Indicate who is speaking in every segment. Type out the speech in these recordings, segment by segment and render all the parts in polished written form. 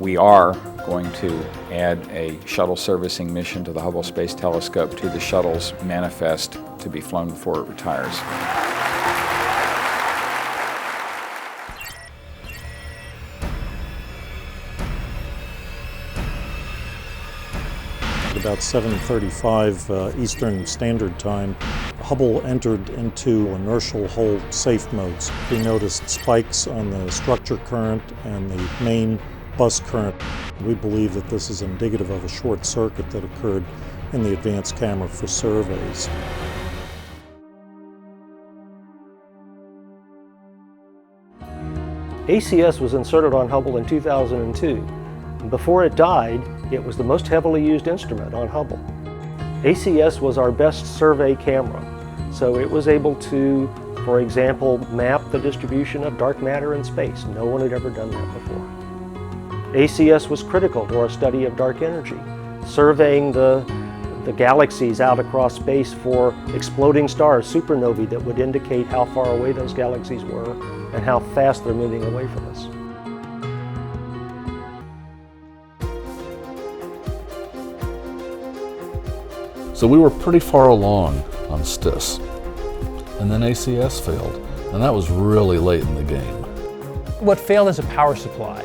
Speaker 1: We are going to add a shuttle servicing mission to the Hubble Space Telescope to the shuttle's manifest to be flown before it retires.
Speaker 2: At about 7:35 Eastern Standard Time, Hubble entered into inertial hold safe modes. We noticed spikes on the structure current and the main bus current. We believe that this is indicative of a short circuit that occurred in the advanced camera for surveys.
Speaker 3: ACS was inserted on Hubble in 2002. Before it died, it was the most heavily used instrument on Hubble. ACS was our best survey camera, so it was able to, for example, map the distribution of dark matter in space. No one had ever done that before. ACS was critical to our study of dark energy, surveying the galaxies out across space for exploding stars, supernovae, that would indicate how far away those galaxies were and how fast they're moving away from us.
Speaker 4: So we were pretty far along on STIS, and then ACS failed, and that was really late in the game.
Speaker 5: What failed is a power supply,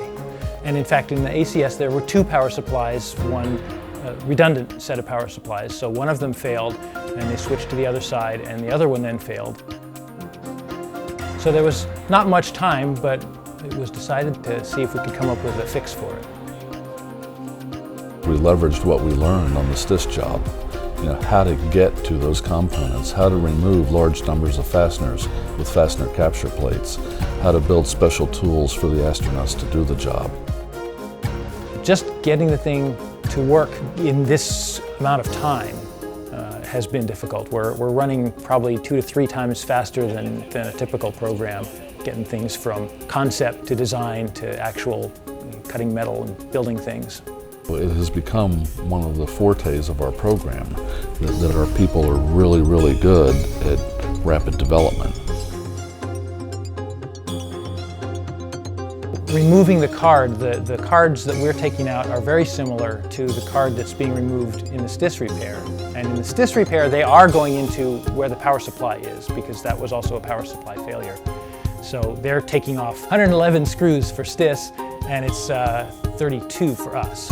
Speaker 5: and in fact in the ACS there were two power supplies, one redundant set of power supplies, so one of them failed and they switched to the other side, and the other one then failed. So there was not much time, but it was decided to see if we could come up with a fix for it.
Speaker 4: We leveraged what we learned on the STIS job. How to get to those components, how to remove large numbers of fasteners with fastener capture plates, how to build special tools for the astronauts to do the job.
Speaker 5: Just getting the thing to work in this amount of time has been difficult. We're running probably 2 to 3 times faster than a typical program, getting things from concept to design to actual cutting metal and building things.
Speaker 4: It has become one of the fortes of our program that our people are really, really good at rapid development.
Speaker 5: Removing the card, the cards that we're taking out are very similar to the card that's being removed in the STIS repair. And in the STIS repair, they are going into where the power supply is, because that was also a power supply failure. So they're taking off 111 screws for STIS, and it's 32 for us.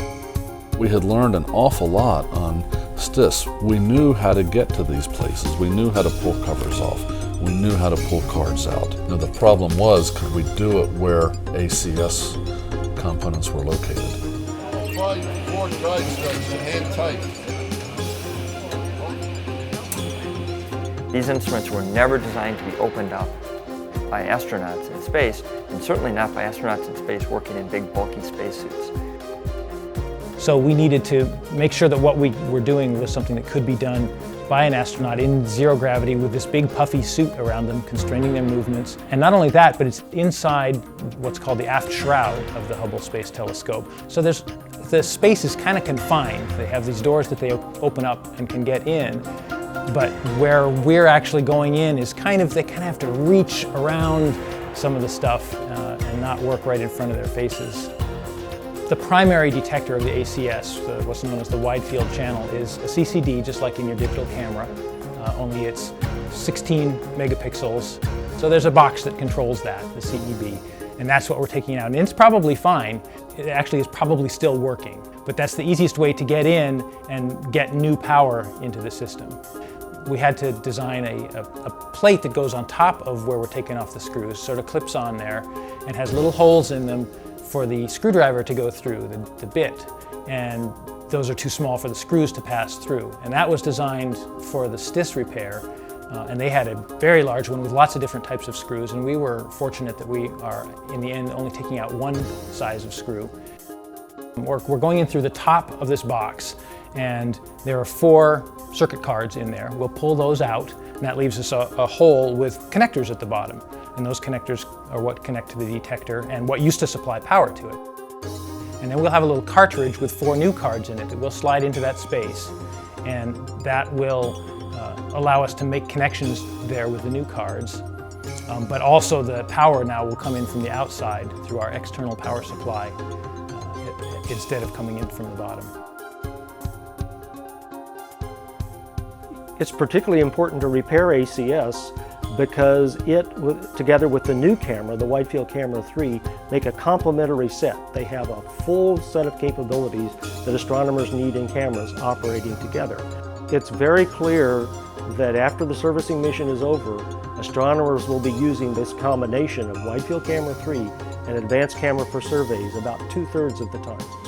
Speaker 4: We had learned an awful lot on STIS. We knew how to get to these places. We knew how to pull covers off. We knew how to pull cards out. Now the problem was, could we do it where ACS components were located?
Speaker 6: I'll try 4 guide studs and hand tight.
Speaker 7: These instruments were never designed to be opened up by astronauts in space, and certainly not by astronauts in space working in big, bulky spacesuits.
Speaker 5: So we needed to make sure that what we were doing was something that could be done by an astronaut in zero gravity with this big puffy suit around them, constraining their movements. And not only that, but it's inside what's called the aft shroud of the Hubble Space Telescope. So the space is kind of confined. They have these doors that they open up and can get in. But where we're actually going in is they kind of have to reach around some of the stuff and not work right in front of their faces. The primary detector of the ACS, what's known as the wide field channel, is a CCD, just like in your digital camera, only it's 16 megapixels. So there's a box that controls that, the CEB, and that's what we're taking out. And it's probably fine. It actually is probably still working, but that's the easiest way to get in and get new power into the system. We had to design a plate that goes on top of where we're taking off the screws, sort of clips on there, and has little holes in them for the screwdriver to go through, the bit, and those are too small for the screws to pass through. And that was designed for the STIS repair, and they had a very large one with lots of different types of screws, and we were fortunate that we are, in the end, only taking out one size of screw. We're going in through the top of this box, and there are 4 circuit cards in there. We'll pull those out, and that leaves us a hole with connectors at the bottom. And those connectors are what connect to the detector and what used to supply power to it. And then we'll have a little cartridge with 4 new cards in it that will slide into that space, and that will allow us to make connections there with the new cards. But also the power now will come in from the outside through our external power supply instead of coming in from the bottom.
Speaker 3: It's particularly important to repair ACS because it, together with the new camera, the Wide Field Camera 3, make a complementary set. They have a full set of capabilities that astronomers need in cameras operating together. It's very clear that after the servicing mission is over, astronomers will be using this combination of Wide Field Camera 3 and Advanced Camera for surveys about 2/3 of the time.